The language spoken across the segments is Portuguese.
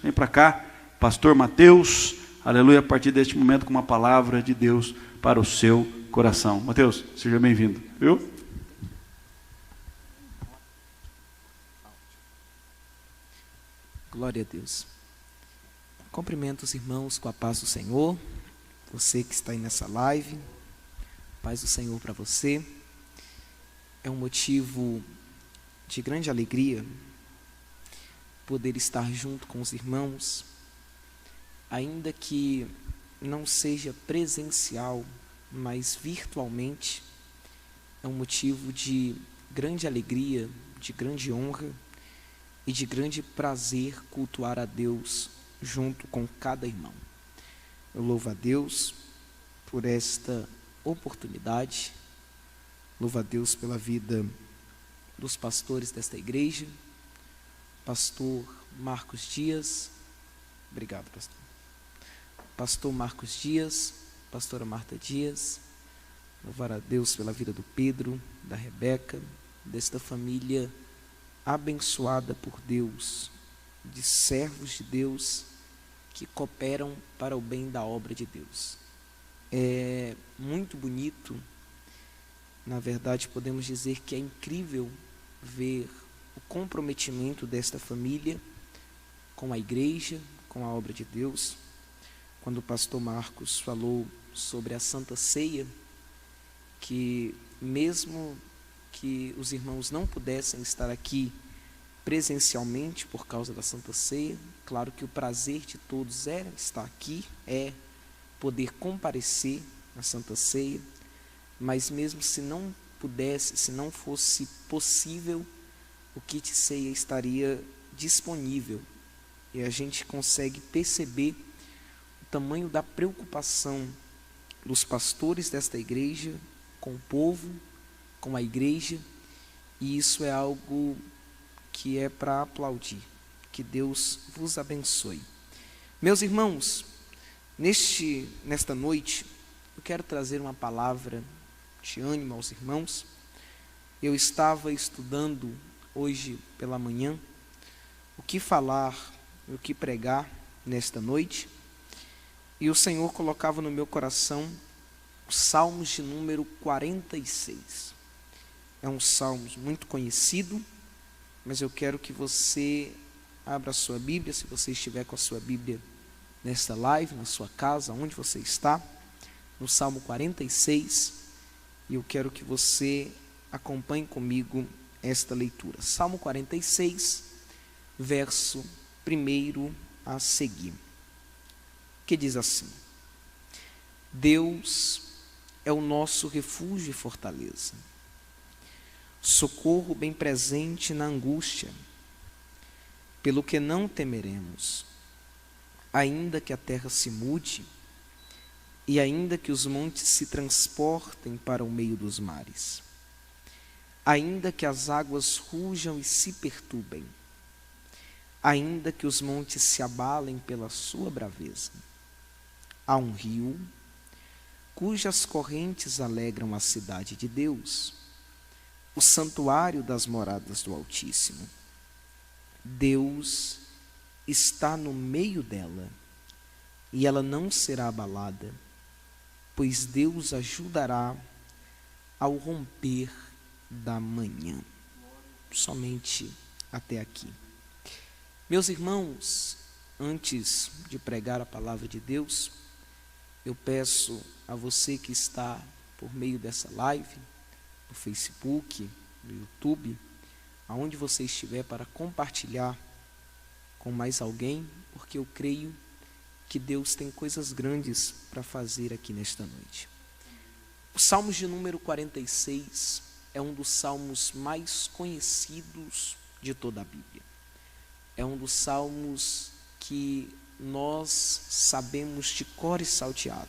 Vem para cá, pastor Mateus, aleluia, a partir deste momento com uma palavra de Deus para o seu coração. Mateus, seja bem-vindo, viu? Glória a Deus. Cumprimento os irmãos com a paz do Senhor. Você que está aí nessa live, paz do Senhor para você. É um motivo de grande alegria poder estar junto com os irmãos, ainda que não seja presencial, mas virtualmente. É um motivo de grande alegria, de grande honra e de grande prazer cultuar a Deus junto com cada irmão. Eu louvo a Deus por esta oportunidade, louvo a Deus pela vida dos pastores desta igreja, pastor Marcos Dias, obrigado pastor, pastor Marcos Dias, pastora Marta Dias, louvar a Deus pela vida do Pedro, da Rebeca, desta família abençoada por Deus, de servos de Deus que cooperam para o bem da obra de Deus. É muito bonito, na verdade podemos dizer que é incrível ver o comprometimento desta família com a igreja, com a obra de Deus. Quando o pastor Marcos falou sobre a Santa Ceia, que mesmo que os irmãos não pudessem estar aqui presencialmente por causa da Santa Ceia, claro que o prazer de todos era estar aqui, é poder comparecer à Santa Ceia, mas mesmo se não pudesse, se não fosse possível, o kit ceia estaria disponível, e a gente consegue perceber o tamanho da preocupação dos pastores desta igreja com o povo, com a igreja, e isso é algo que é para aplaudir. Que Deus vos abençoe. Meus irmãos, nesta noite, eu quero trazer uma palavra de ânimo aos irmãos. Eu estava estudando hoje pela manhã o que falar, o que pregar nesta noite, e o Senhor colocava no meu coração os Salmos de número 46. É um salmo muito conhecido, mas eu quero que você abra a sua Bíblia, se você estiver com a sua Bíblia nesta live, na sua casa, onde você está, no Salmo 46, e eu quero que você acompanhe comigo esta leitura. Salmo 46, verso 1 a seguir, que diz assim: Deus é o nosso refúgio e fortaleza, socorro bem presente na angústia, pelo que não temeremos, ainda que a terra se mude, e ainda que os montes se transportem para o meio dos mares, ainda que as águas rujam e se perturbem, ainda que os montes se abalem pela sua braveza. Há um rio, cujas correntes alegram a cidade de Deus, o santuário das moradas do Altíssimo. Deus está no meio dela, e ela não será abalada, pois Deus ajudará ao romper da manhã. Somente até aqui. Meus irmãos, antes de pregar a palavra de Deus, eu peço a você que está por meio dessa live, no Facebook, no YouTube, aonde você estiver, para compartilhar com mais alguém, porque eu creio que Deus tem coisas grandes para fazer aqui nesta noite. O Salmos de número 46 é um dos salmos mais conhecidos de toda a Bíblia. É um dos salmos que nós sabemos de cor e salteado,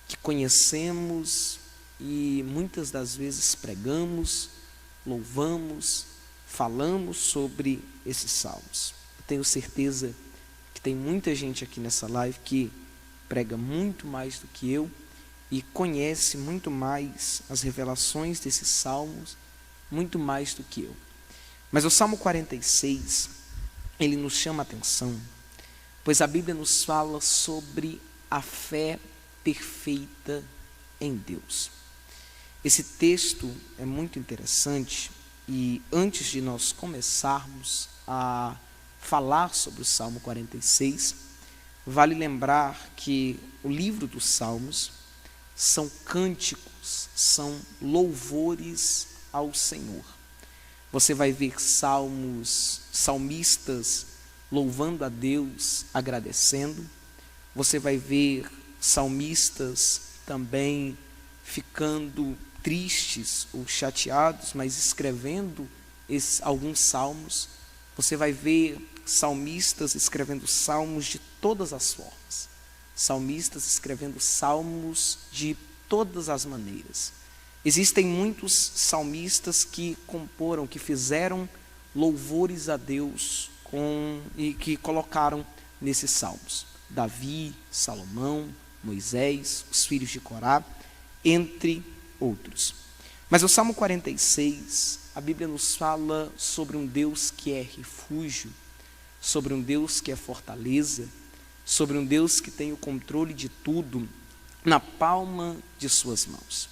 que conhecemos e muitas das vezes pregamos, louvamos, falamos sobre esses salmos. Eu tenho certeza que tem muita gente aqui nessa live que prega muito mais do que eu e conhece muito mais as revelações desses salmos, muito mais do que eu. Mas o Salmo 46, ele nos chama a atenção pois a Bíblia nos fala sobre a fé perfeita em Deus. Esse texto é muito interessante e antes de nós começarmos a falar sobre o Salmo 46, vale lembrar que o livro dos Salmos são cânticos, são louvores ao Senhor. Você vai ver salmistas louvando a Deus, agradecendo. Você vai ver salmistas também ficando tristes ou chateados, mas escrevendo alguns salmos. Você vai ver salmistas escrevendo salmos de todas as formas, salmistas escrevendo salmos de todas as maneiras. Existem muitos salmistas que comporam, que fizeram louvores a Deus e que colocaram nesses salmos. Davi, Salomão, Moisés, os filhos de Corá, entre outros. Mas o Salmo 46, a Bíblia nos fala sobre um Deus que é refúgio, sobre um Deus que é fortaleza, sobre um Deus que tem o controle de tudo na palma de suas mãos.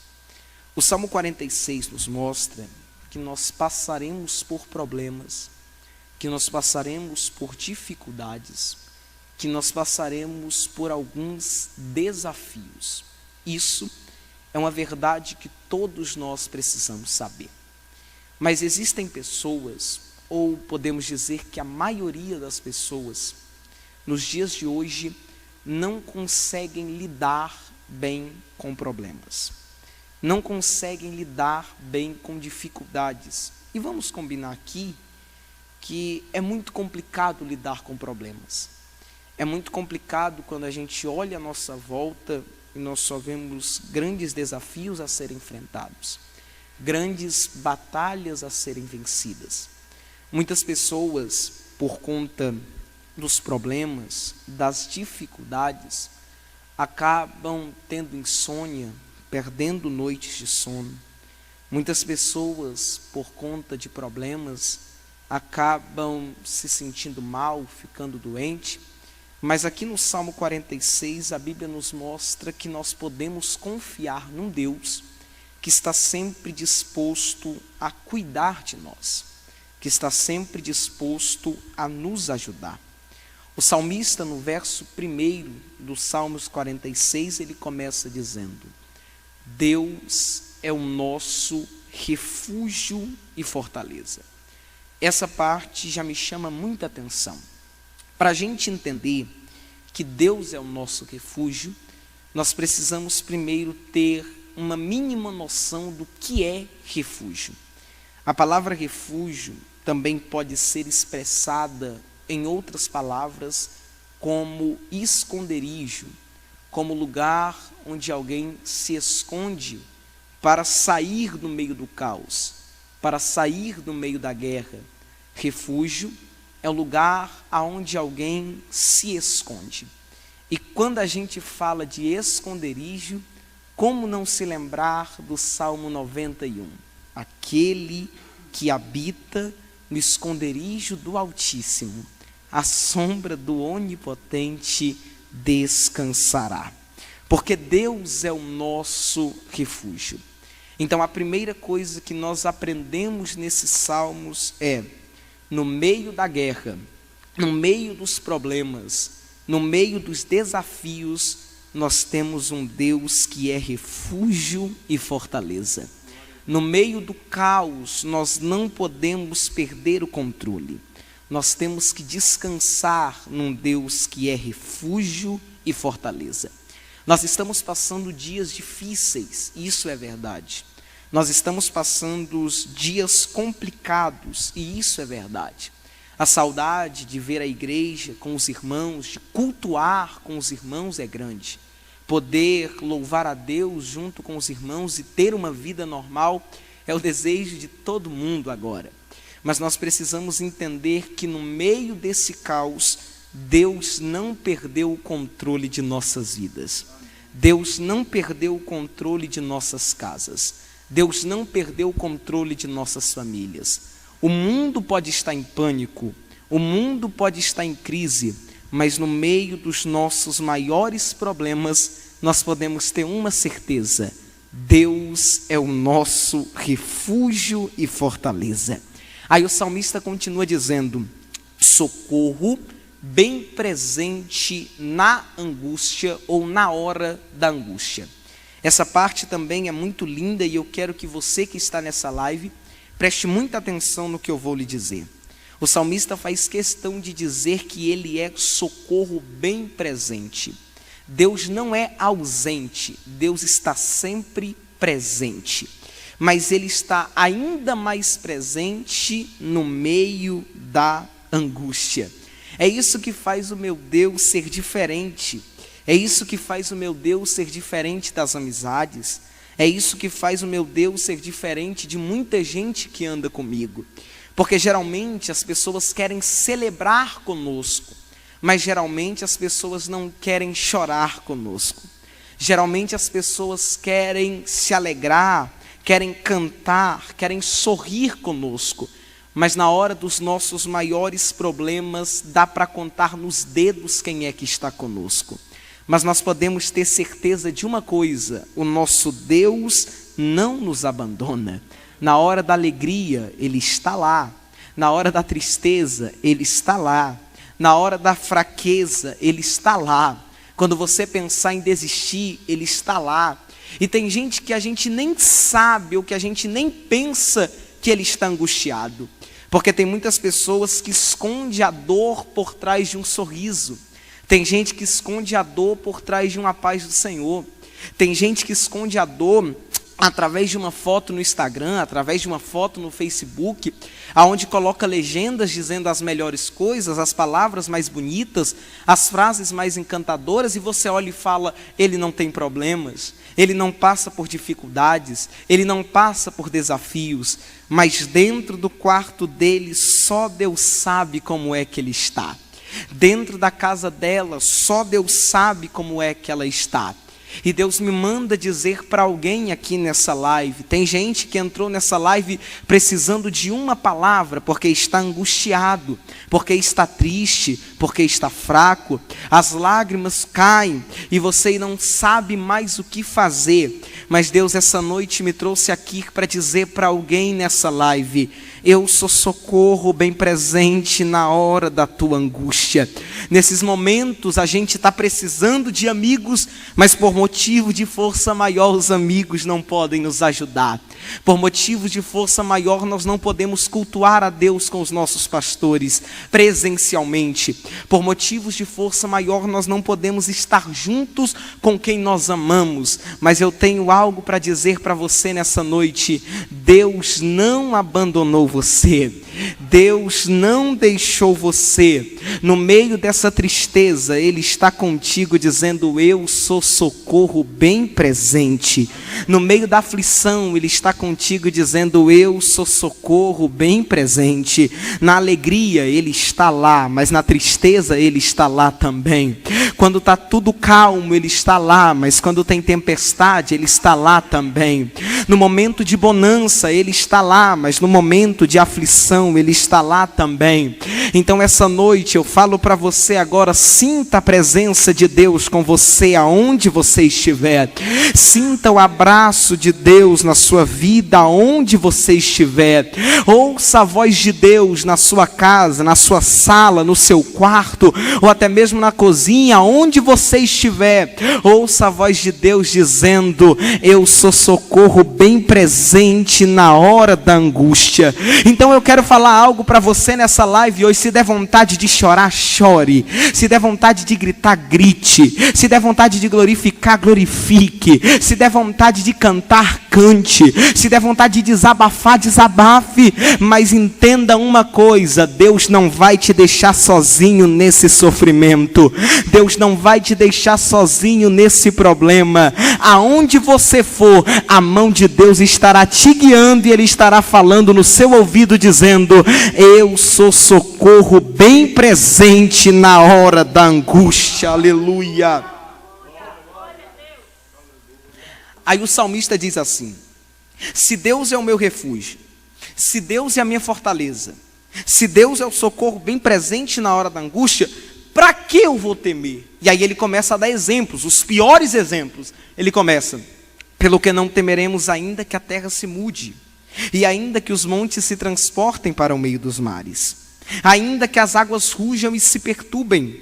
O Salmo 46 nos mostra que nós passaremos por problemas, que nós passaremos por dificuldades, que nós passaremos por alguns desafios. Isso é uma verdade que todos nós precisamos saber. Mas existem pessoas, ou podemos dizer que a maioria das pessoas, nos dias de hoje, não conseguem lidar bem com problemas. Não conseguem lidar bem com dificuldades. E vamos combinar aqui que é muito complicado lidar com problemas. É muito complicado quando a gente olha à nossa volta e nós só vemos grandes desafios a serem enfrentados, grandes batalhas a serem vencidas. Muitas pessoas, por conta dos problemas, das dificuldades, acabam tendo insônia, perdendo noites de sono. Muitas pessoas, por conta de problemas, acabam se sentindo mal, ficando doente. Mas aqui no Salmo 46, a Bíblia nos mostra que nós podemos confiar num Deus que está sempre disposto a cuidar de nós, que está sempre disposto a nos ajudar. O salmista, no verso 1 do Salmos 46, ele começa dizendo: Deus é o nosso refúgio e fortaleza. Essa parte já me chama muita atenção. Para a gente entender que Deus é o nosso refúgio, nós precisamos primeiro ter uma mínima noção do que é refúgio. A palavra refúgio também pode ser expressada em outras palavras como esconderijo, como lugar onde alguém se esconde para sair do meio do caos, para sair do meio da guerra. Refúgio é o lugar aonde alguém se esconde. E quando a gente fala de esconderijo, como não se lembrar do Salmo 91? Aquele que habita no esconderijo do Altíssimo, à sombra do Onipotente descansará. Porque Deus é o nosso refúgio. Então a primeira coisa que nós aprendemos nesses salmos é: no meio da guerra, no meio dos problemas, no meio dos desafios, nós temos um Deus que é refúgio e fortaleza. No meio do caos, nós não podemos perder o controle. Nós temos que descansar num Deus que é refúgio e fortaleza. Nós estamos passando dias difíceis, isso é verdade. Nós estamos passando dias complicados, e isso é verdade. A saudade de ver a igreja com os irmãos, de cultuar com os irmãos é grande. Poder louvar a Deus junto com os irmãos e ter uma vida normal é o desejo de todo mundo agora. Mas nós precisamos entender que no meio desse caos, Deus não perdeu o controle de nossas vidas. Deus não perdeu o controle de nossas casas. Deus não perdeu o controle de nossas famílias. O mundo pode estar em pânico, o mundo pode estar em crise, mas no meio dos nossos maiores problemas, nós podemos ter uma certeza: Deus é o nosso refúgio e fortaleza. Aí o salmista continua dizendo: socorro bem presente na angústia ou na hora da angústia. Essa parte também é muito linda e eu quero que você que está nessa live preste muita atenção no que eu vou lhe dizer. O salmista faz questão de dizer que ele é socorro bem presente. Deus não é ausente, Deus está sempre presente. Mas Ele está ainda mais presente no meio da angústia. É isso que faz o meu Deus ser diferente. É isso que faz o meu Deus ser diferente das amizades. É isso que faz o meu Deus ser diferente de muita gente que anda comigo. Porque geralmente as pessoas querem celebrar conosco, mas geralmente as pessoas não querem chorar conosco. Geralmente as pessoas querem se alegrar, querem cantar, querem sorrir conosco, mas na hora dos nossos maiores problemas dá para contar nos dedos quem é que está conosco. Mas nós podemos ter certeza de uma coisa: o nosso Deus não nos abandona. Na hora da alegria, Ele está lá. Na hora da tristeza, Ele está lá. Na hora da fraqueza, Ele está lá. Quando você pensar em desistir, Ele está lá. E tem gente que a gente nem sabe, ou que a gente nem pensa que ele está angustiado. Porque tem muitas pessoas que escondem a dor por trás de um sorriso. Tem gente que esconde a dor por trás de uma paz do Senhor. Tem gente que esconde a dor através de uma foto no Instagram, através de uma foto no Facebook, aonde coloca legendas dizendo as melhores coisas, as palavras mais bonitas, as frases mais encantadoras, e você olha e fala: ele não tem problemas, ele não passa por dificuldades, ele não passa por desafios, mas dentro do quarto dele só Deus sabe como é que ele está. Dentro da casa dela só Deus sabe como é que ela está. E Deus me manda dizer para alguém aqui nessa live: tem gente que entrou nessa live precisando de uma palavra, porque está angustiado, porque está triste, porque está fraco, as lágrimas caem e você não sabe mais o que fazer. Mas Deus essa noite me trouxe aqui para dizer para alguém nessa live: eu sou socorro bem presente na hora da tua angústia. Nesses momentos a gente está precisando de amigos, mas por motivo de força maior os amigos não podem nos ajudar. Por motivo de força maior nós não podemos cultuar a Deus com os nossos pastores presencialmente. Por motivos de força maior nós não podemos estar juntos com quem nós amamos. Mas eu tenho algo para dizer para você nessa noite: Deus não abandonou você. Deus não deixou você. No meio dessa tristeza, Ele está contigo dizendo: eu sou socorro bem presente. No meio da aflição, Ele está contigo dizendo: eu sou socorro bem presente. Na alegria, Ele está lá, mas na tristeza, Ele está lá também. Quando está tudo calmo, Ele está lá, mas quando tem tempestade, Ele está lá também. No momento de bonança, Ele está lá, mas no momento de aflição, Ele está lá também. Então essa noite eu falo para você agora: sinta a presença de Deus com você aonde você estiver. Sinta o abraço de Deus na sua vida aonde você estiver. Ouça a voz de Deus na sua casa, na sua sala, no seu quarto, ou até mesmo na cozinha, aonde você estiver. Ouça a voz de Deus dizendo: eu sou socorro bem presente na hora da angústia. Então eu quero falar algo para você nessa live hoje. Se der vontade de chorar, chore. Se der vontade de gritar, grite. Se der vontade de glorificar, glorifique. Se der vontade de cantar, cante. Se der vontade de desabafar, desabafe. Mas entenda uma coisa: Deus não vai te deixar sozinho nesse sofrimento. Deus não vai te deixar sozinho nesse problema. Aonde você for, a mão de Deus estará te guiando e Ele estará falando no seu ouvido dizendo: eu sou socorro bem presente na hora da angústia. Aleluia. Aí o salmista diz assim: se Deus é o meu refúgio, se Deus é a minha fortaleza, se Deus é o socorro bem presente na hora da angústia, Para que eu vou temer? E aí ele começa a dar exemplos, os piores exemplos. Ele começa: pelo que não temeremos, ainda que a terra se mude, e ainda que os montes se transportem para o meio dos mares, ainda que as águas rujam e se perturbem,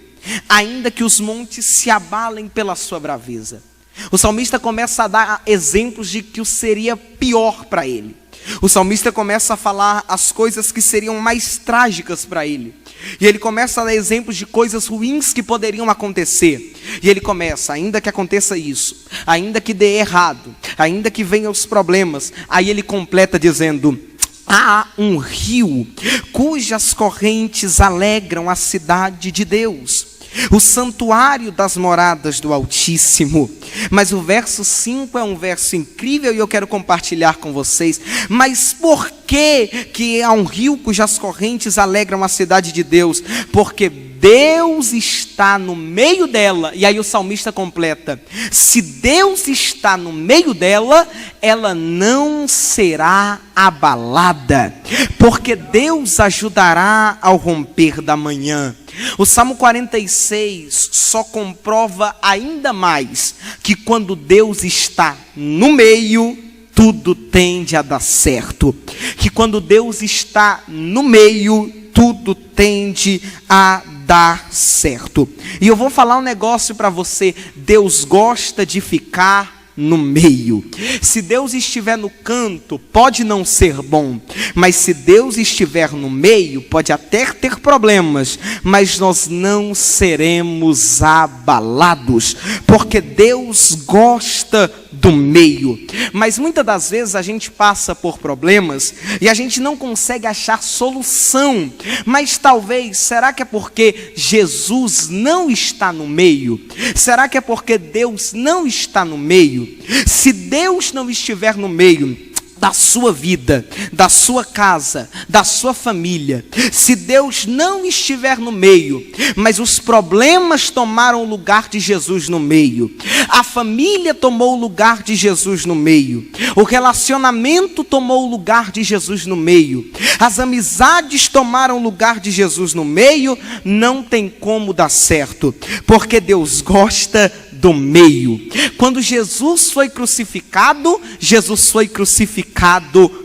ainda que os montes se abalem pela sua braveza. O salmista começa a dar exemplos de que o seria pior para ele. O salmista começa a falar as coisas que seriam mais trágicas para ele. E ele começa a dar exemplos de coisas ruins que poderiam acontecer. E ele começa: ainda que aconteça isso, ainda que dê errado, ainda que venham os problemas. Aí ele completa dizendo: há um rio cujas correntes alegram a cidade de Deus, o santuário das moradas do Altíssimo. Mas o verso 5 é um verso incrível e eu quero compartilhar com vocês. Mas por que há um rio cujas correntes alegram a cidade de Deus? Porque Deus está no meio dela. E aí o salmista completa: se Deus está no meio dela, ela não será abalada, porque Deus ajudará ao romper da manhã. O Salmo 46 só comprova ainda mais que quando Deus está no meio, tudo tende a dar certo. Que quando Deus está no meio, tudo tende a dar certo. E eu vou falar um negócio para você: Deus gosta de ficar no meio. Se Deus estiver no canto, pode não ser bom, mas se Deus estiver no meio, pode até ter problemas, mas nós não seremos abalados, porque Deus gosta do meio. Mas muitas das vezes a gente passa por problemas e a gente não consegue achar solução. Mas talvez, será que é porque Jesus não está no meio? Será que é porque Deus não está no meio? Se Deus não estiver no meio da sua vida, da sua casa, da sua família, se Deus não estiver no meio, mas os problemas tomaram o lugar de Jesus no meio, a família tomou o lugar de Jesus no meio, o relacionamento tomou o lugar de Jesus no meio, as amizades tomaram o lugar de Jesus no meio, não tem como dar certo, porque Deus gosta do meio. Quando Jesus foi crucificado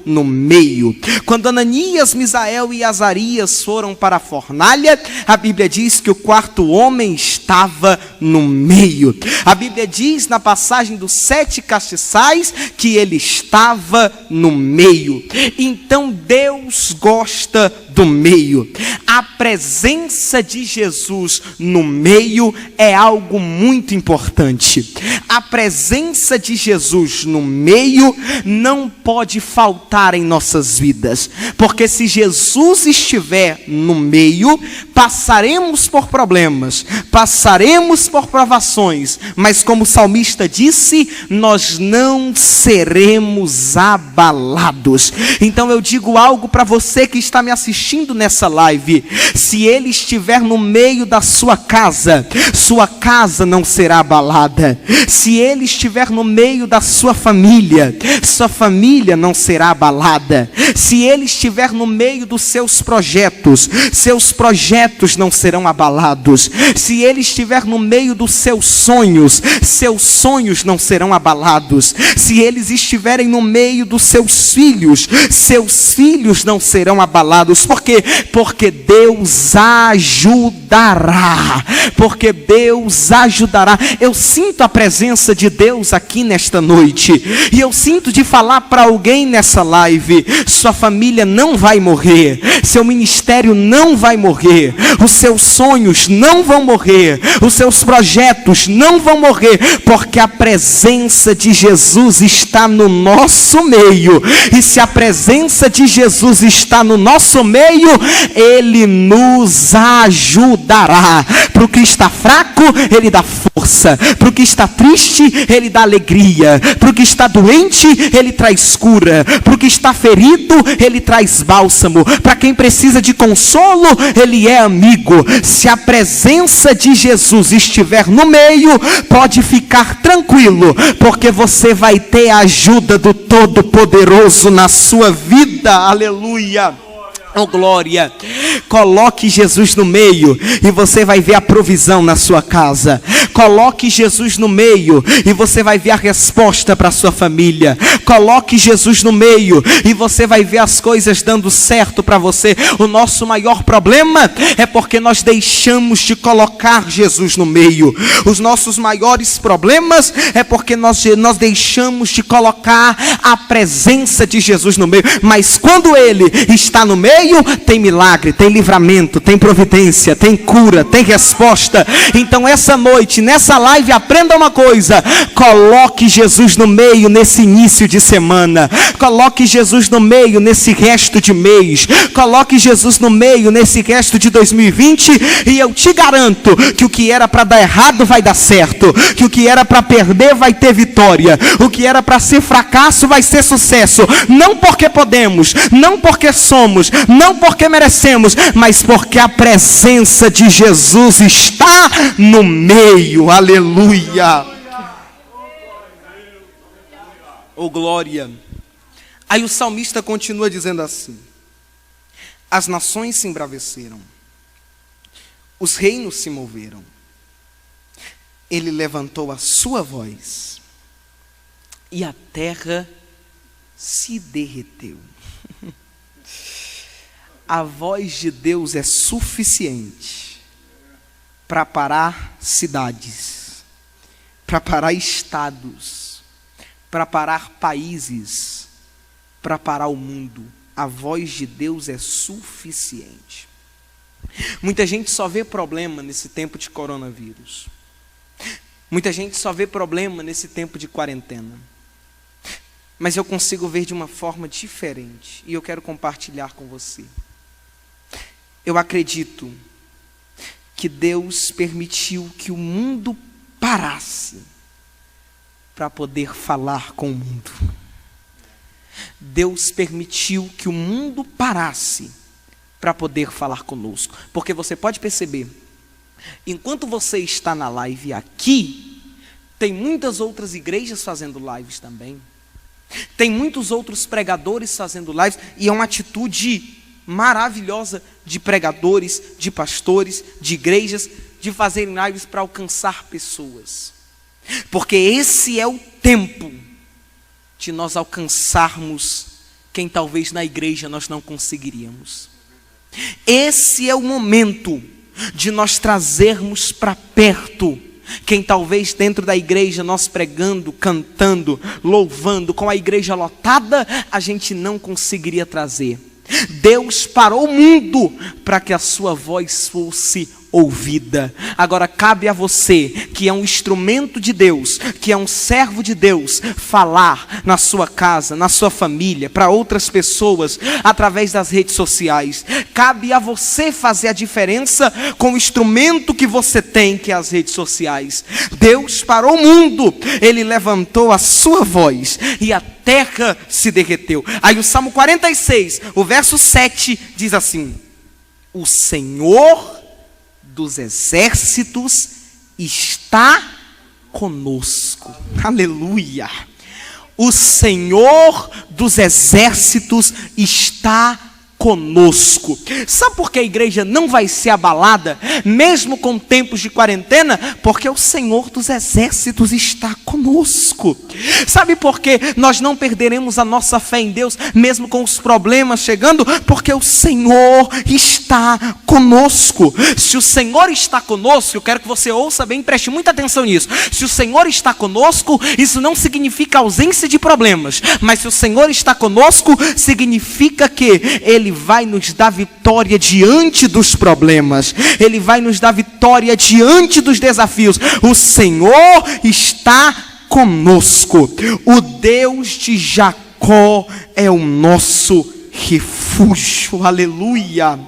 no meio. Quando Ananias, Misael e Azarias foram para a fornalha, a Bíblia diz que o quarto homem estava no meio. A Bíblia diz na passagem dos 7 castiçais que ele estava no meio. Então Deus gosta do meio. A presença de Jesus no meio é algo muito importante. A presença de Jesus no meio não pode faltar em nossas vidas, porque se Jesus estiver no meio, passaremos por problemas, passaremos por provações, mas como o salmista disse, nós não seremos abalados. Então eu digo algo para você que está me assistindo nessa live: se Ele estiver no meio da sua casa não será abalada. Se Ele estiver no meio da sua família não será abalada. Se Ele estiver no meio dos seus projetos não serão abalados. Se Ele estiver no meio dos seus sonhos não serão abalados. Se eles estiverem no meio dos seus filhos não serão abalados. Por quê? Porque Deus ajudará. Porque Deus ajudará. Eu sinto a presença de Deus aqui nesta noite. E eu sinto de falar para alguém nessa live: sua família não vai morrer. Seu ministério não vai morrer. Os seus sonhos não vão morrer. Os seus projetos não vão morrer. Porque a presença de Jesus está no nosso meio. E se a presença de Jesus está no nosso meio, Ele nos ajudará. Para o que está fraco, Ele dá força. Para o que está triste, Ele dá alegria. Para o que está doente, Ele traz cura. Para o que está ferido, Ele traz bálsamo. Para quem precisa de consolo, Ele é amigo. Se a presença de Jesus estiver no meio, pode ficar tranquilo, porque você vai ter a ajuda do Todo-Poderoso na sua vida. Aleluia. Oh, glória. Coloque Jesus no meio e você vai ver a provisão na sua casa. Coloque Jesus no meio e você vai ver a resposta para a sua família. Coloque Jesus no meio e você vai ver as coisas dando certo para você. O nosso maior problema é porque nós deixamos de colocar Jesus no meio. Os nossos maiores problemas é porque nós deixamos de colocar a presença de Jesus no meio. Mas quando Ele está no meio, tem milagre, tem livramento, tem providência, tem cura, tem resposta. Então essa noite, nessa live, aprenda uma coisa: coloque Jesus no meio nesse início de semana. Coloque Jesus no meio nesse resto de mês. Coloque Jesus no meio nesse resto de 2020 e eu te garanto que o que era para dar errado vai dar certo. Que o que era para perder vai ter vitória. O que era para ser fracasso vai ser sucesso. Não porque podemos, não porque somos, não porque merecemos, mas porque a presença de Jesus está no meio. Aleluia. Oh glória. Aí o salmista continua dizendo assim: as nações se embraveceram, os reinos se moveram, ele levantou a sua voz e a terra se derreteu. A voz de Deus é suficiente para parar cidades, para parar estados, para parar países, para parar o mundo. A voz de Deus é suficiente. Muita gente só vê problema nesse tempo de coronavírus. Muita gente só vê problema nesse tempo de quarentena. Mas eu consigo ver de uma forma diferente e eu quero compartilhar com você. Eu acredito que Deus permitiu que o mundo parasse para poder falar com o mundo. Deus permitiu que o mundo parasse para poder falar conosco. Porque você pode perceber, enquanto você está na live aqui, tem muitas outras igrejas fazendo lives também. Tem muitos outros pregadores fazendo lives, e é uma atitude maravilhosa de pregadores, de pastores, de igrejas, de fazerem lives para alcançar pessoas. Porque esse é o tempo de nós alcançarmos quem talvez na igreja nós não conseguiríamos. Esse é o momento de nós trazermos para perto quem talvez dentro da igreja, nós pregando, cantando, louvando, com a igreja lotada, a gente não conseguiria trazer. Deus parou o mundo para que a sua voz fosse ouvida. Agora cabe a você, que é um instrumento de Deus, que é um servo de Deus, falar na sua casa, na sua família, para outras pessoas, através das redes sociais. Cabe a você fazer a diferença com o instrumento que você tem, que é as redes sociais. Deus parou o mundo, Ele levantou a sua voz e a terra se derreteu. Aí o Salmo 46, o verso 7 diz assim: o Senhor dos exércitos está conosco. Aleluia. O Senhor dos exércitos está conosco. Sabe por que a igreja não vai ser abalada, mesmo com tempos de quarentena? Porque o Senhor dos exércitos está conosco. Sabe por que nós não perderemos a nossa fé em Deus, mesmo com os problemas chegando? Porque o Senhor está conosco. Se o Senhor está conosco, eu quero que você ouça bem, preste muita atenção nisso. Se o Senhor está conosco, isso não significa ausência de problemas, mas se o Senhor está conosco, significa que Ele vai nos dar vitória diante dos problemas. Ele vai nos dar vitória diante dos desafios. O Senhor está conosco. O Deus de Jacó é o nosso refúgio. Aleluia.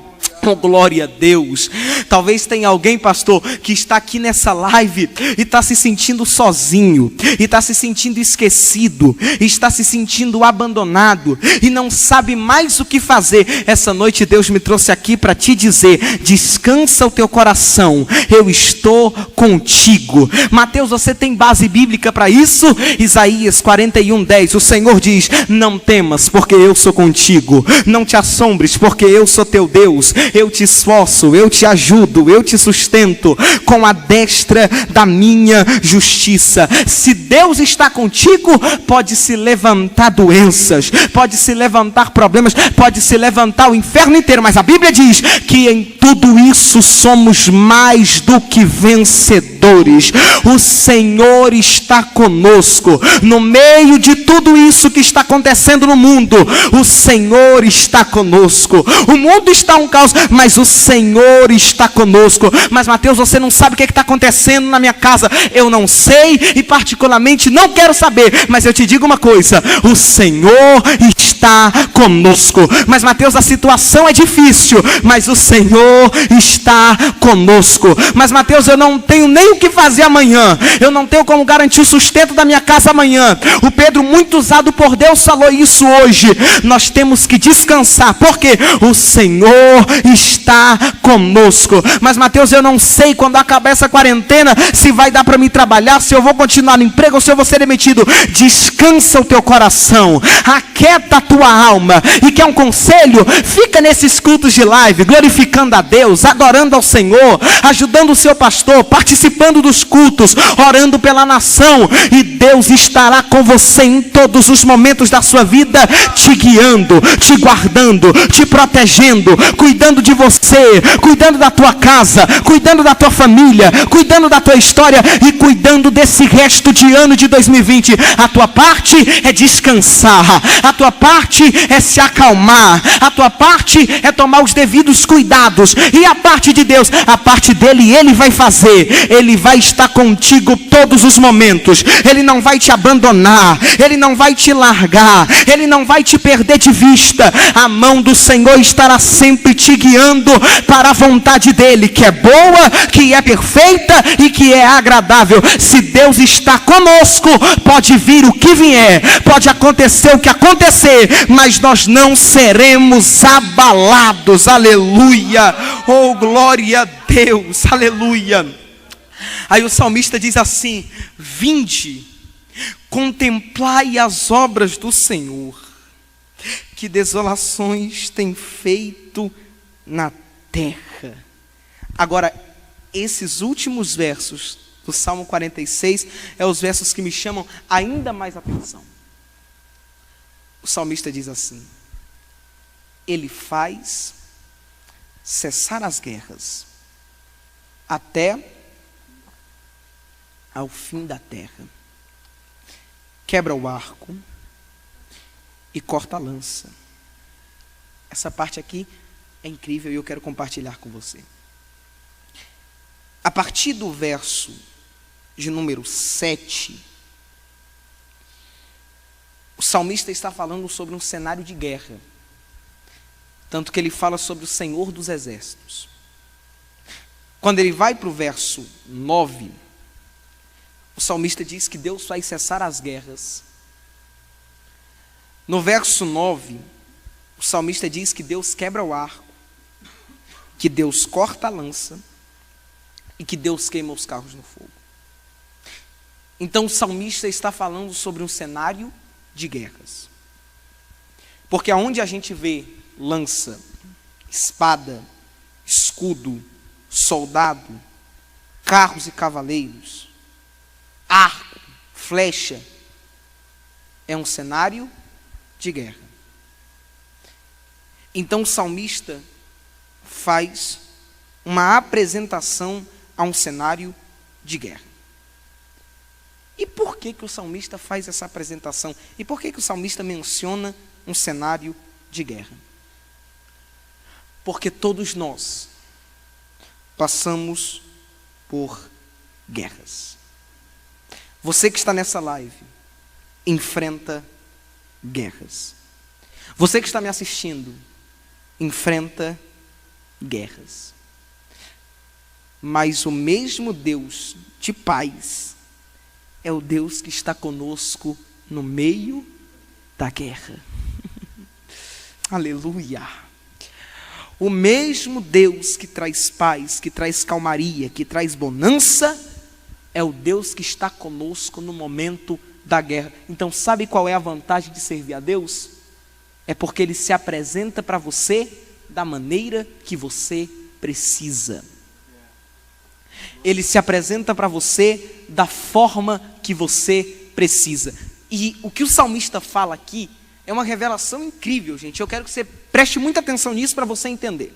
Oh, glória a Deus. Talvez tenha alguém, pastor, que está aqui nessa live e está se sentindo sozinho, e está se sentindo esquecido, e está se sentindo abandonado, e não sabe mais o que fazer. Essa noite Deus me trouxe aqui para te dizer: descansa o teu coração, eu estou contigo. Mateus, você tem base bíblica para isso? Isaías 41:10, o Senhor diz: não temas, porque eu sou contigo. Não te assombres, porque eu sou teu Deus. eu te esforço, eu te ajudo, eu te sustento com a destra da minha justiça. Se Deus está contigo, pode se levantar doenças, pode se levantar problemas, pode se levantar o inferno inteiro, mas a Bíblia diz que em tudo isso somos mais do que vencedores. O Senhor está conosco. No meio de tudo isso que está acontecendo no mundo, o Senhor está conosco. O mundo está um caos, mas o Senhor está conosco. Mas Mateus, você não sabe o que está acontecendo na minha casa. Eu não sei e particularmente não quero saber, mas eu te digo uma coisa: o Senhor está conosco. Mas Mateus, a situação é difícil, mas o Senhor está conosco. Mas Mateus, eu não tenho nem o que fazer amanhã, eu não tenho como garantir o sustento da minha casa amanhã. O Pedro, muito usado por Deus, falou isso hoje. Nós temos que descansar, porque o Senhor está conosco. Mas Mateus, eu não sei quando acabar essa quarentena se vai dar para mim trabalhar, se eu vou continuar no emprego ou se eu vou ser demitido. Descansa o teu coração, aquieta a tua alma. E quer um conselho? Fica nesses cultos de live, glorificando a Deus, adorando ao Senhor, ajudando o seu pastor, participando dos cultos, orando pela nação, e Deus estará com você em todos os momentos da sua vida, te guiando, te guardando, te protegendo, cuidando de você, cuidando da tua casa, cuidando da tua família, cuidando da tua história e cuidando desse resto de ano de 2020. A tua parte é descansar, a tua parte é se acalmar, a tua parte é tomar os devidos cuidados, e a parte de Deus, a parte dele, ele vai fazer. Ele vai estar contigo todos os momentos, ele não vai te abandonar, ele não vai te largar, ele não vai te perder de vista. A mão do Senhor estará sempre te guiando para a vontade dele, que é boa, que é perfeita e que é agradável. Se Deus está conosco, pode vir o que vier, pode acontecer o que acontecer, mas nós não seremos abalados. Aleluia, oh glória a Deus, aleluia. Aí o salmista diz assim: vinde, contemplai as obras do Senhor, que desolações tem feito na terra. Agora, esses últimos versos do Salmo 46 é os versos que me chamam ainda mais atenção. O salmista diz assim: ele faz cessar as guerras até ao fim da terra, quebra o arco e corta a lança. Essa parte aqui é incrível e eu quero compartilhar com você. A partir do verso de número 7, o salmista está falando sobre um cenário de guerra, tanto que ele fala sobre o Senhor dos Exércitos. Quando ele vai para o verso 9, o salmista diz que Deus vai cessar as guerras. No verso 9, o salmista diz que Deus quebra o arco, que Deus corta a lança e que Deus queima os carros no fogo. Então o salmista está falando sobre um cenário de guerras. Porque aonde a gente vê lança, espada, escudo, soldado, carros e cavaleiros, arco, flecha, é um cenário de guerra. Então o salmista faz uma apresentação a um cenário de guerra. E por que o salmista faz essa apresentação? E por que o salmista menciona um cenário de guerra? Porque todos nós passamos por guerras. Você que está nessa live enfrenta guerras. Você que está me assistindo enfrenta guerras. Mas o mesmo Deus de paz é o Deus que está conosco no meio da guerra. Aleluia. O mesmo Deus que traz paz, que traz calmaria, que traz bonança, é o Deus que está conosco no momento da guerra. Então sabe qual é a vantagem de servir a Deus? É porque Ele se apresenta para você da maneira que você precisa. Ele se apresenta para você da forma que você precisa. E o que o salmista fala aqui é uma revelação incrível, gente. Eu quero que você preste muita atenção nisso para você entender.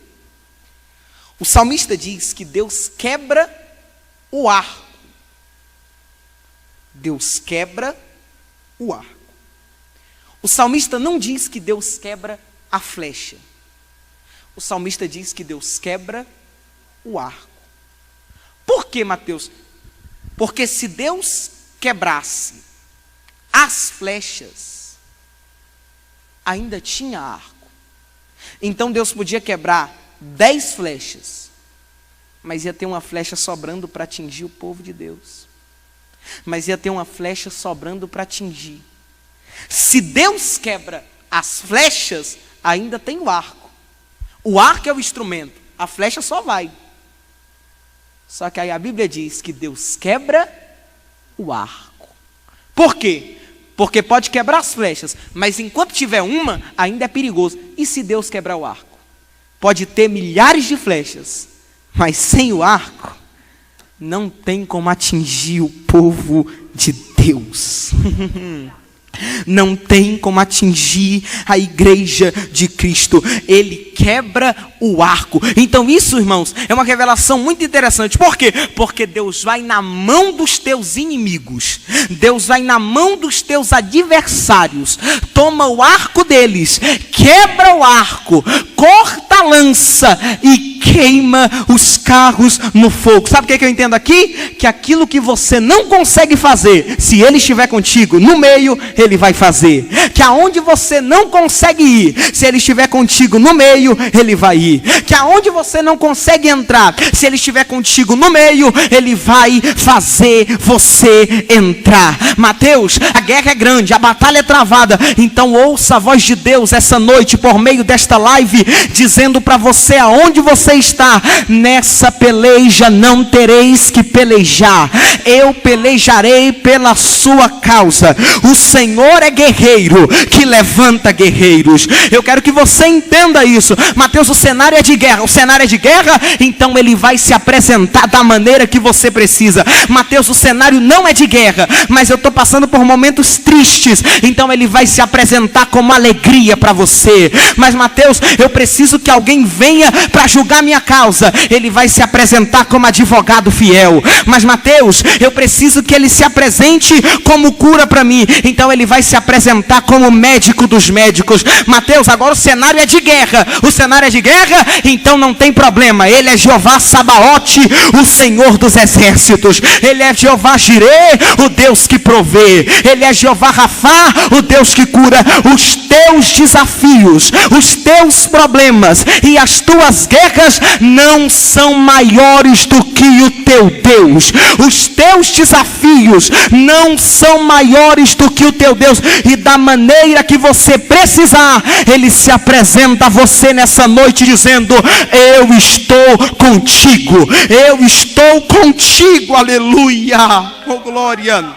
O salmista diz que Deus quebra o arco. Deus quebra o arco. O salmista não diz que Deus quebra a flecha. O salmista diz que Deus quebra o arco. Por quê, Mateus? Porque se Deus quebrasse as flechas, ainda tinha arco. Então Deus podia quebrar 10 flechas, mas ia ter uma flecha sobrando para atingir o povo de Deus. Mas ia ter uma flecha sobrando para atingir. Se Deus quebra as flechas, ainda tem o arco. O arco é o instrumento, a flecha só vai. Só que aí a Bíblia diz que Deus quebra o arco. Por quê? Porque pode quebrar as flechas, mas enquanto tiver uma, ainda é perigoso. E se Deus quebrar o arco? Pode ter milhares de flechas, mas sem o arco, não tem como atingir o povo de Deus. Não tem como atingir a igreja de Cristo. Ele quebra o arco. Então isso, irmãos, é uma revelação muito interessante. Por quê? Porque Deus vai na mão dos teus inimigos. Deus vai na mão dos teus adversários. Toma o arco deles, quebra o arco, corta a lança e queima os carros no fogo. Sabe o que eu entendo aqui? Que aquilo que você não consegue fazer, se Ele estiver contigo no meio, Ele vai fazer. Que aonde você não consegue ir, se Ele estiver contigo no meio, Ele vai ir. Que aonde você não consegue entrar, se Ele estiver contigo no meio, Ele vai fazer você entrar. Mateus, a guerra é grande, a batalha é travada. Então ouça a voz de Deus essa noite por meio desta live, dizendo para você aonde você está. Nessa peleja não tereis que pelejar. Eu pelejarei pela sua causa. O Senhor é guerreiro que levanta guerreiros. Eu quero que você entenda isso. Mateus, o cenário é de guerra. O cenário é de guerra, então Ele vai se apresentar da maneira que você precisa. Mateus, o cenário não é de guerra, mas eu estou passando por momentos tristes, então Ele vai se apresentar como alegria para você. Mas Mateus, eu preciso que alguém venha para julgar minha causa. Ele vai se apresentar como advogado fiel. Mas Mateus, eu preciso que Ele se apresente como cura para mim. Então Ele vai se apresentar como médico dos médicos. Mateus, agora o cenário é de guerra. O cenário é de guerra, então não tem problema. Ele é Jeová Sabaote, o Senhor dos exércitos. Ele é Jeová Jireh, o Deus que provê. Ele é Jeová Rafá, o Deus que cura. Os teus desafios, os teus problemas e as tuas guerras não são maiores do que o teu Deus. Os teus desafios não são maiores do que o teu Deus. E da maneira que você precisar, Ele se apresenta a você nessa noite dizendo: eu estou contigo. Eu estou contigo. Aleluia. Oh glória.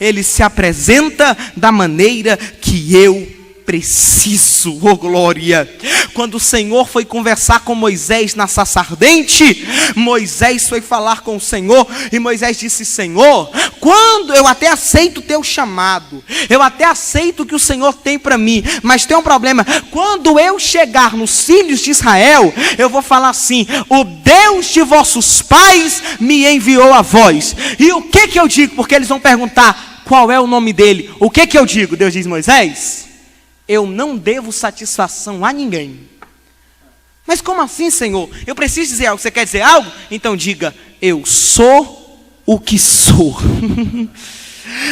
Ele se apresenta da maneira que eu preciso. Oh glória. Quando o Senhor foi conversar com Moisés na sarça ardente, Moisés foi falar com o Senhor e Moisés disse: Senhor, quando eu até aceito o teu chamado, eu até aceito o que o Senhor tem para mim, mas tem um problema. Quando eu chegar nos filhos de Israel, eu vou falar assim: o Deus de vossos pais me enviou a vós. E o que eu digo? Porque eles vão perguntar qual é o nome dele. O que eu digo? Deus diz: Moisés, eu não devo satisfação a ninguém. Mas como assim, Senhor? Eu preciso dizer algo. Você quer dizer algo? Então diga: eu sou o que sou.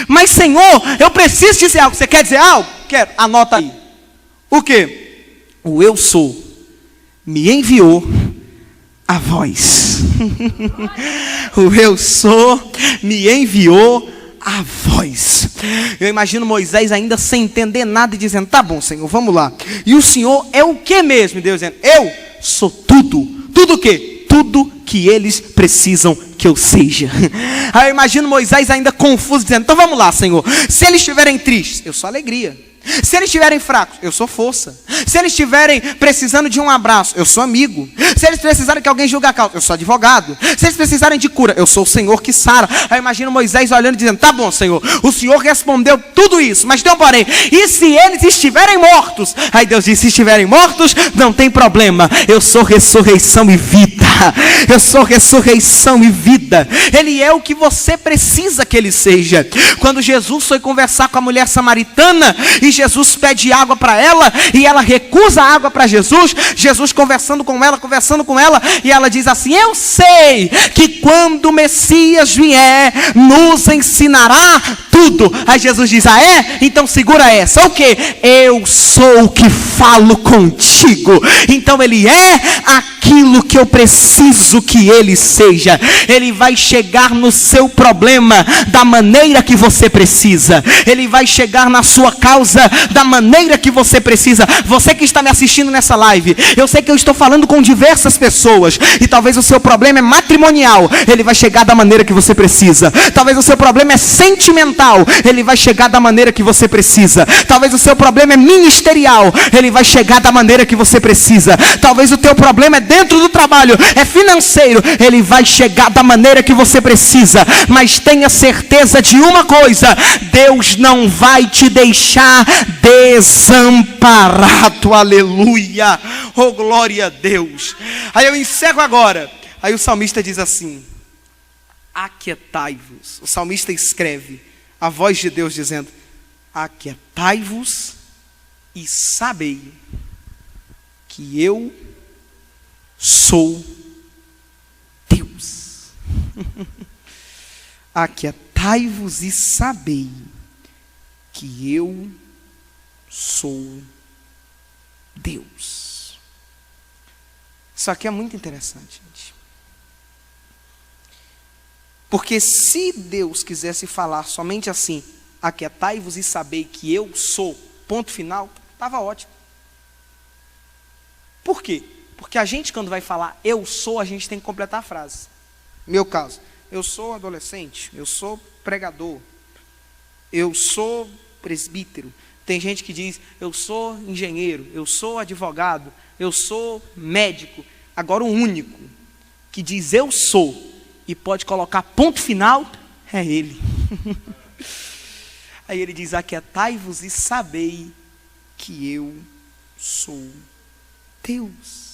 Mas Senhor, eu preciso dizer algo. Você quer dizer algo? Quero. Anota aí. O que? O eu sou me enviou a vós. O eu sou me enviou a voz. Eu imagino Moisés ainda sem entender nada e dizendo: tá bom, Senhor, vamos lá. E o Senhor é o que mesmo? E Deus dizendo: eu sou tudo. Tudo o quê? Tudo que eles precisam que eu seja. Aí eu imagino Moisés ainda confuso dizendo: então vamos lá, Senhor. Se eles estiverem tristes, eu sou alegria. Se eles estiverem fracos, eu sou força. Se eles estiverem precisando de um abraço, eu sou amigo. Se eles precisarem que alguém julgue a causa, eu sou advogado. Se eles precisarem de cura, eu sou o Senhor que sara. Aí imagina Moisés olhando e dizendo: tá bom, Senhor, o Senhor respondeu tudo isso, mas tem um porém: e se eles estiverem mortos? Aí Deus disse: se estiverem mortos, não tem problema, eu sou ressurreição e vida. Eu sou ressurreição e vida. Ele é o que você precisa que ele seja. Quando Jesus foi conversar com a mulher samaritana e Jesus pede água para ela e ela recusa a água para Jesus, Jesus conversando com ela, e ela diz assim: eu sei que quando o Messias vier, nos ensinará tudo. Aí Jesus diz: ah é? Então segura essa. O que? Eu sou o que falo contigo. Então ele é aquilo que eu preciso que ele seja. Ele vai chegar no seu problema da maneira que você precisa. Ele vai chegar na sua causa da maneira que você precisa. Você que está me assistindo nessa live, eu sei que eu estou falando com diversas pessoas, e talvez o seu problema é matrimonial, ele vai chegar da maneira que você precisa. Talvez o seu problema é sentimental, ele vai chegar da maneira que você precisa. Talvez o seu problema é ministerial, ele vai chegar da maneira que você precisa. Talvez o teu problema é dentro do trabalho, é financeiro, ele vai chegar da maneira que você precisa. Mas tenha certeza de uma coisa: Deus não vai te deixar desamparado. Aleluia, oh glória a Deus. Aí eu encerro agora. Aí o salmista diz assim: aquietai-vos. O salmista escreve a voz de Deus dizendo: aquietai-vos e sabei que eu sou Deus. Aquietai-vos e sabei que eu sou Deus. Isso aqui é muito interessante, gente. Porque se Deus quisesse falar somente assim: aquietai-vos e sabei que eu sou, ponto final, estava ótimo. Por quê? Porque a gente, quando vai falar eu sou, a gente tem que completar a frase. Meu caso: eu sou adolescente, eu sou pregador, eu sou presbítero. Tem gente que diz: eu sou engenheiro, eu sou advogado, eu sou médico. Agora o único que diz eu sou e pode colocar ponto final é ele. Aí ele diz: aquietai-vos e sabei que eu sou Deus.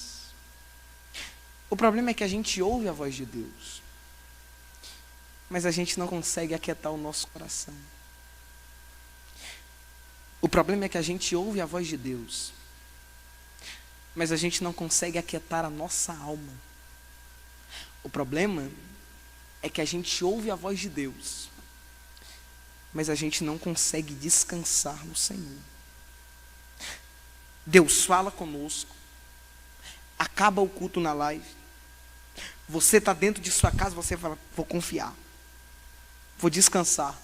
O problema é que a gente ouve a voz de Deus, mas a gente não consegue aquietar o nosso coração. O problema é que a gente ouve a voz de Deus, mas a gente não consegue aquietar a nossa alma. O problema é que a gente ouve a voz de Deus, mas a gente não consegue descansar no Senhor. Deus fala conosco, acaba o culto na live, você está dentro de sua casa, você fala: vou confiar, vou descansar.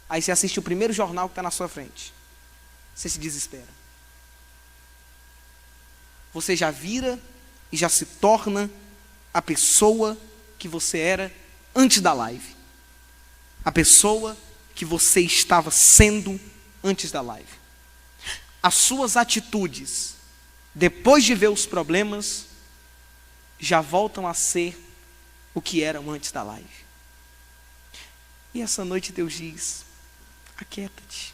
Aí você assiste o primeiro jornal que está na sua frente, você se desespera. Você já vira e já se torna a pessoa que você era antes da live, a pessoa que você estava sendo antes da live. As suas atitudes, depois de ver os problemas, já voltam a ser o que eram antes da live. E essa noite Deus diz: aquieta-te,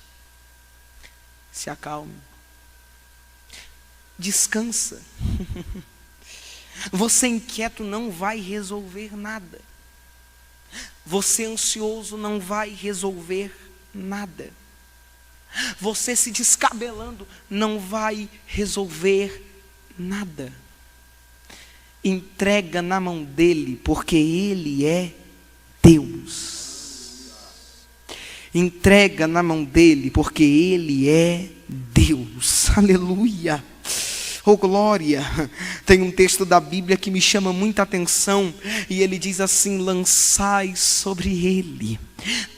se acalme, descansa. Você inquieto não vai resolver nada. Você ansioso não vai resolver nada. Você se descabelando não vai resolver nada. Entrega na mão dele, porque ele é Deus. Entrega na mão dele, porque ele é Deus. Aleluia. Oh glória. Tem um texto da Bíblia que me chama muita atenção, e ele diz assim: lançai sobre ele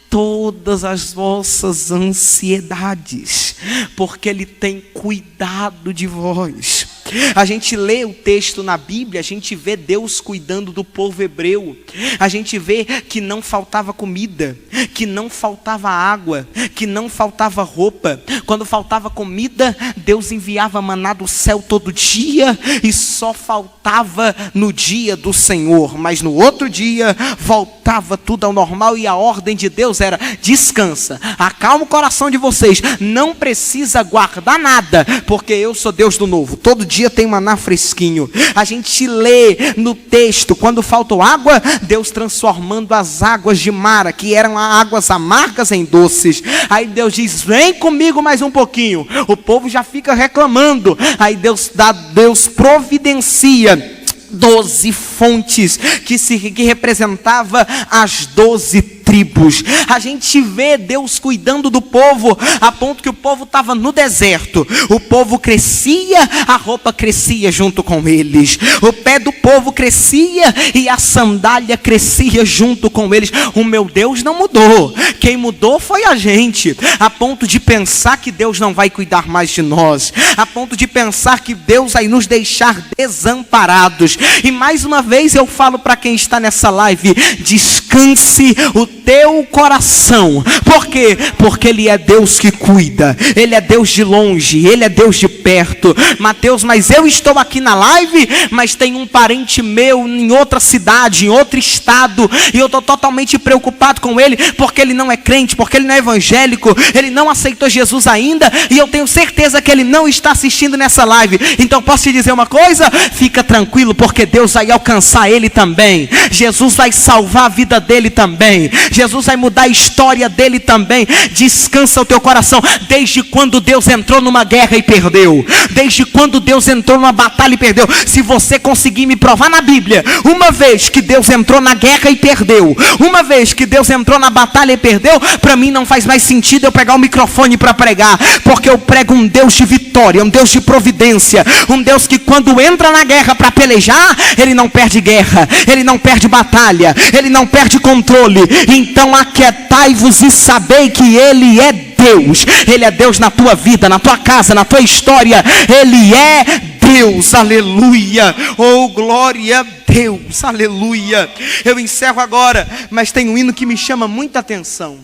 todas as vossas ansiedades, porque ele tem cuidado de vós. A gente lê o texto na Bíblia, a gente vê Deus cuidando do povo hebreu. A gente vê que não faltava comida, que não faltava água, que não faltava roupa. Quando faltava comida, Deus enviava maná do céu todo dia e só faltava no dia do Senhor. Mas no outro dia, voltava tudo ao normal e a ordem de Deus era: descansa, acalma o coração de vocês, não precisa guardar nada, porque eu sou Deus do novo. Todo dia tem maná fresquinho. A gente lê no texto, quando faltou água, Deus transformando as águas de Mara, que eram águas amargas, em doces. Aí Deus diz: vem comigo mais um pouquinho. O povo já fica reclamando. Aí Deus providencia 12 fontes que representava as 12 tribos. A gente vê Deus cuidando do povo, a ponto que o povo estava no deserto. O povo crescia, a roupa crescia junto com eles. O pé do povo crescia e a sandália crescia junto com eles. O meu Deus não mudou. Quem mudou foi a gente. A ponto de pensar que Deus não vai cuidar mais de nós. A ponto de pensar que Deus vai nos deixar desamparados. E mais uma vez eu falo para quem está nessa live: descanse o teu coração. Por quê? Porque Ele é Deus que cuida. Ele é Deus de longe, Ele é Deus de perto. Mateus, mas eu estou aqui na live, mas tem um parente meu em outra cidade, em outro estado, e eu estou totalmente preocupado com ele, porque ele não é crente, porque ele não é evangélico, ele não aceitou Jesus ainda, e eu tenho certeza que ele não está assistindo nessa live. Então posso te dizer uma coisa? Fica tranquilo, porque Deus vai alcançar ele também. Jesus vai salvar a vida dele também. Jesus vai mudar a história dele também. Descansa o teu coração. Desde quando Deus entrou numa guerra e perdeu? Desde quando Deus entrou numa batalha e perdeu? Se você conseguir me provar na Bíblia uma vez que Deus entrou na guerra e perdeu, uma vez que Deus entrou na batalha e perdeu, para mim não faz mais sentido eu pegar o microfone para pregar, porque eu prego um Deus de vitória, um Deus de providência, um Deus que quando entra na guerra para pelejar, Ele não perde guerra, Ele não perde batalha, Ele não perde controle. Então aquietai-vos e sabei que Ele é Deus. Ele é Deus na tua vida, na tua casa, na tua história. Ele é Deus, aleluia. Oh, glória a Deus, aleluia. Eu encerro agora, mas tem um hino que me chama muita atenção.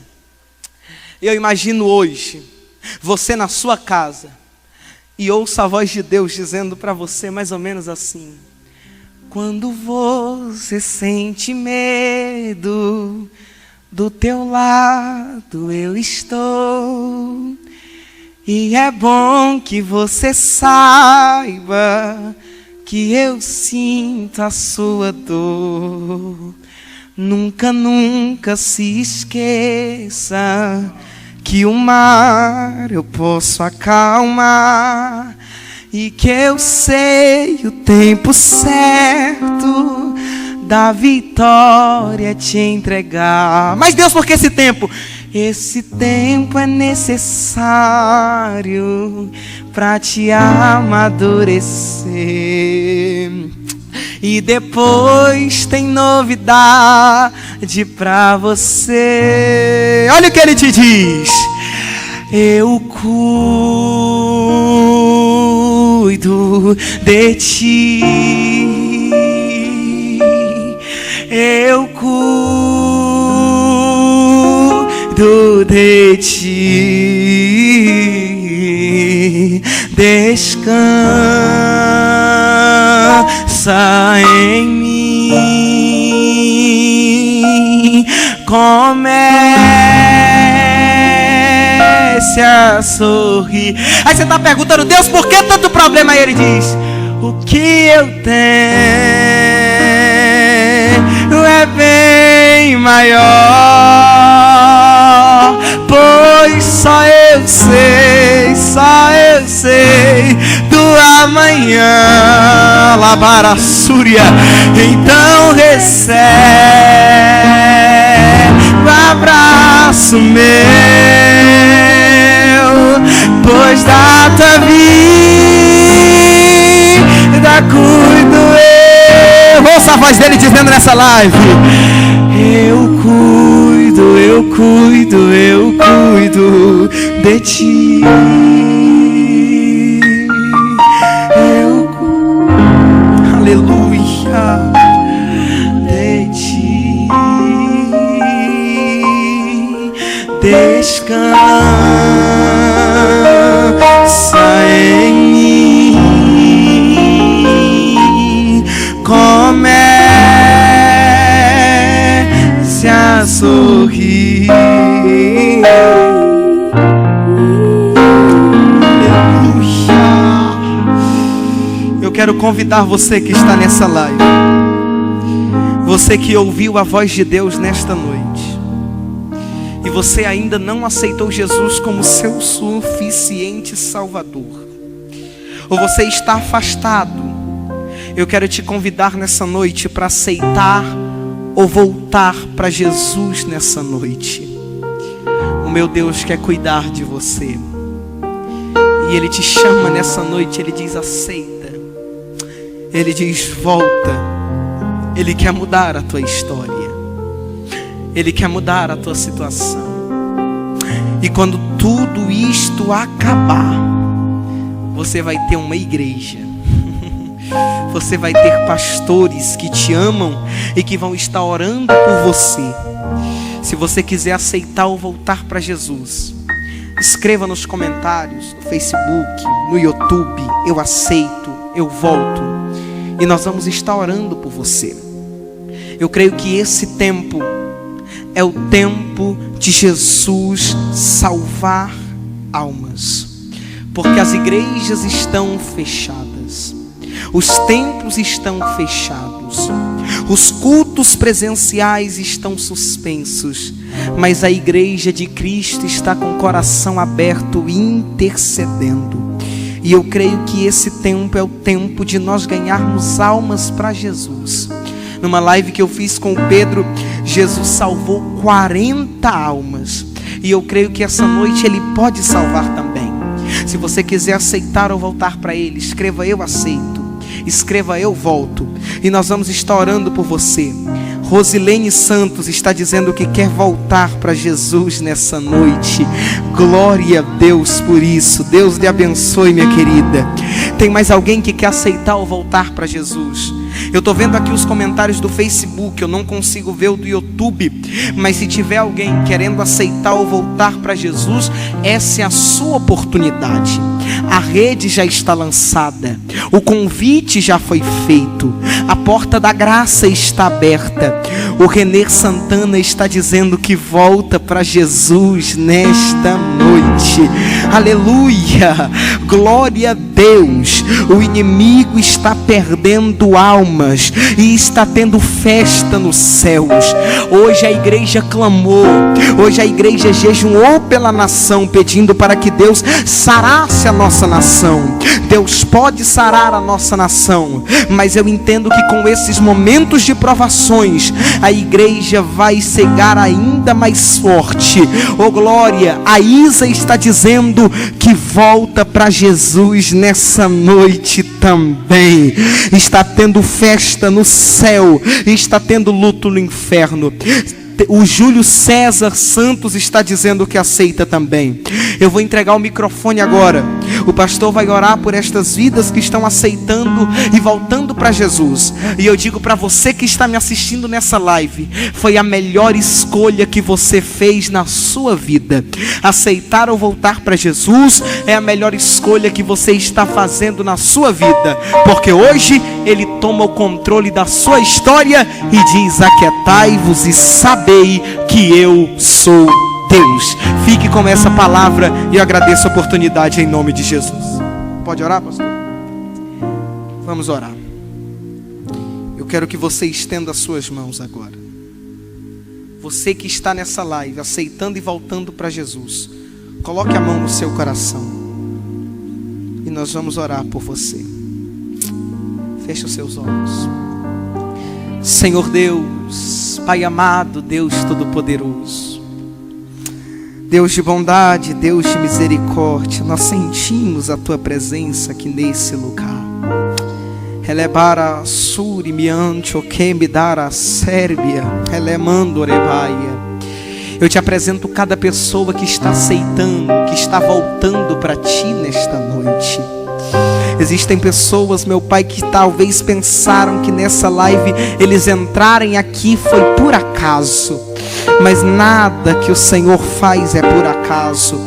Eu imagino hoje você na sua casa e ouça a voz de Deus dizendo para você mais ou menos assim: quando você sente medo, do teu lado eu estou. E é bom que você saiba que eu sinto a sua dor. Nunca, nunca se esqueça que o mar eu posso acalmar, e que eu sei o tempo certo da vitória te entregar. Mas Deus, por que esse tempo? Esse tempo é necessário para te amadurecer. E depois tem novidade para você. Olha o que Ele te diz: eu cuido de ti. Eu cuido de ti. Descansa em mim. Comece a sorrir. Aí você está perguntando: Deus, por que tanto problema? Aí Ele diz: o que eu tenho é bem maior, pois só eu sei do amanhã. Labarassúria. Então recebe abraço meu, pois da tua vida cuido eu. Ouça a voz dele dizendo nessa live: eu cuido de ti. Eu cuido. descansa em mim, comece a sorrir. Eu quero convidar você que está nessa live, você que ouviu a voz de Deus nesta noite, e você ainda não aceitou Jesus como seu suficiente Salvador, ou você está afastado, eu quero te convidar nessa noite para aceitar ou voltar para Jesus nessa noite. O meu Deus quer cuidar de você, e Ele te chama nessa noite. Ele diz: aceita. Ele diz: volta. Ele quer mudar a tua história, Ele quer mudar a tua situação. E quando tudo isto acabar, você vai ter uma igreja, você vai ter pastores que te amam e que vão estar orando por você. Se você quiser aceitar ou voltar para Jesus, escreva nos comentários, no Facebook, no YouTube: eu aceito, eu volto. E nós vamos estar orando por você. Eu creio que esse tempo é o tempo de Jesus salvar almas, porque as igrejas estão fechadas, os templos estão fechados, os cultos presenciais estão suspensos, mas a igreja de Cristo está com o coração aberto, intercedendo. E eu creio que esse tempo é o tempo de nós ganharmos almas para Jesus. Numa live que eu fiz com o Pedro, Jesus salvou 40 almas. E eu creio que essa noite Ele pode salvar também. Se você quiser aceitar ou voltar para Ele, escreva: eu aceito, escreva: eu volto. E nós vamos estar orando por você. Rosilene Santos está dizendo que quer voltar para Jesus nessa noite. Glória a Deus por isso. Deus lhe abençoe, minha querida. Tem mais alguém que quer aceitar ou voltar para Jesus? Eu estou vendo aqui os comentários do Facebook, eu não consigo ver o do YouTube, mas se tiver alguém querendo aceitar ou voltar para Jesus, essa é a sua oportunidade. A rede já está lançada, o convite já foi feito, a porta da graça está aberta. O Renê Santana está dizendo que volta para Jesus nesta noite. Aleluia, glória a Deus. O inimigo está perdendo almas e está tendo festa nos céus. Hoje a igreja clamou, hoje a igreja jejuou pela nação, pedindo para que Deus sarasse a nossa nação. Deus pode sarar a nossa nação, mas eu entendo que com esses momentos de provações, a igreja vai cegar ainda mais forte. Oh glória, a Isa está dizendo que volta para Jesus nessa noite também. Está tendo festa no céu, está tendo luto no inferno. O Júlio César Santos está dizendo que aceita também. Eu vou entregar o microfone agora. O pastor vai orar por estas vidas que estão aceitando e voltando para Jesus. E eu digo para você que está me assistindo nessa live: foi a melhor escolha que você fez na sua vida. Aceitar ou voltar para Jesus é a melhor escolha que você está fazendo na sua vida, porque hoje Ele toma o controle da sua história e diz: aquietai-vos e sabei que eu sou Deus. Fique com essa palavra e eu agradeço a oportunidade em nome de Jesus. Pode orar, pastor? Vamos orar. Eu quero que você estenda as suas mãos agora. Você que está nessa live, aceitando e voltando para Jesus, coloque a mão no seu coração e nós vamos orar por você. Feche os seus olhos. Senhor Deus, Pai amado, Deus Todo-Poderoso, Deus de bondade, Deus de misericórdia, nós sentimos a Tua presença aqui nesse lugar. Relebara suri miante o que me dará Sérbia, relemando orebaia. Eu te apresento cada pessoa que está aceitando, que está voltando para Ti nesta noite. Existem pessoas, meu Pai, que talvez pensaram que nessa live eles entrarem aqui foi por acaso, mas nada que o Senhor faz é por acaso.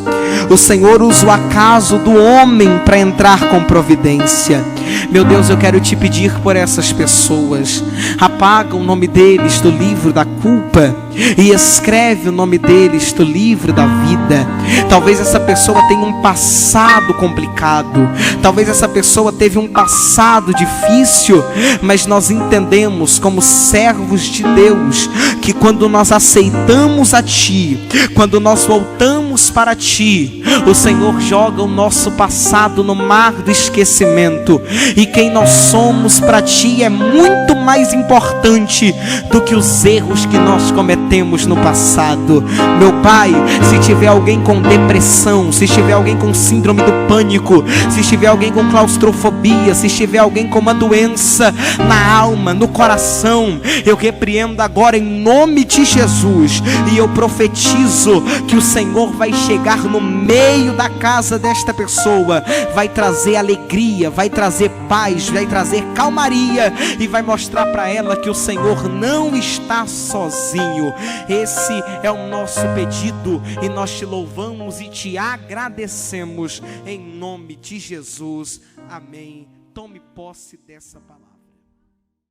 O Senhor usa o acaso do homem para entrar com providência. Meu Deus, eu quero te pedir por essas pessoas. Apaga o nome deles do livro da culpa e escreve o nome deles do livro da vida. Talvez essa pessoa tenha um passado complicado, talvez essa pessoa teve um passado difícil, mas nós entendemos como servos de Deus que quando nós aceitamos a Ti, quando nós voltamos para Ti, o Senhor joga o nosso passado no mar do esquecimento, e quem nós somos para Ti é muito mais importante do que os erros que nós cometemos no passado. Meu Pai, se tiver alguém com depressão, se estiver alguém com síndrome do pânico, se estiver alguém com claustrofobia, se estiver alguém com uma doença na alma, no coração, eu repreendo agora em nome de Jesus, e eu profetizo que o Senhor vai chegar no meio da casa desta pessoa, vai trazer alegria, vai trazer paz, vai trazer calmaria, e vai mostrar para ela que o Senhor não está sozinho. Esse é o nosso pedido, e nós te louvamos e te agradecemos em nome de Jesus. Amém. Tome posse dessa palavra.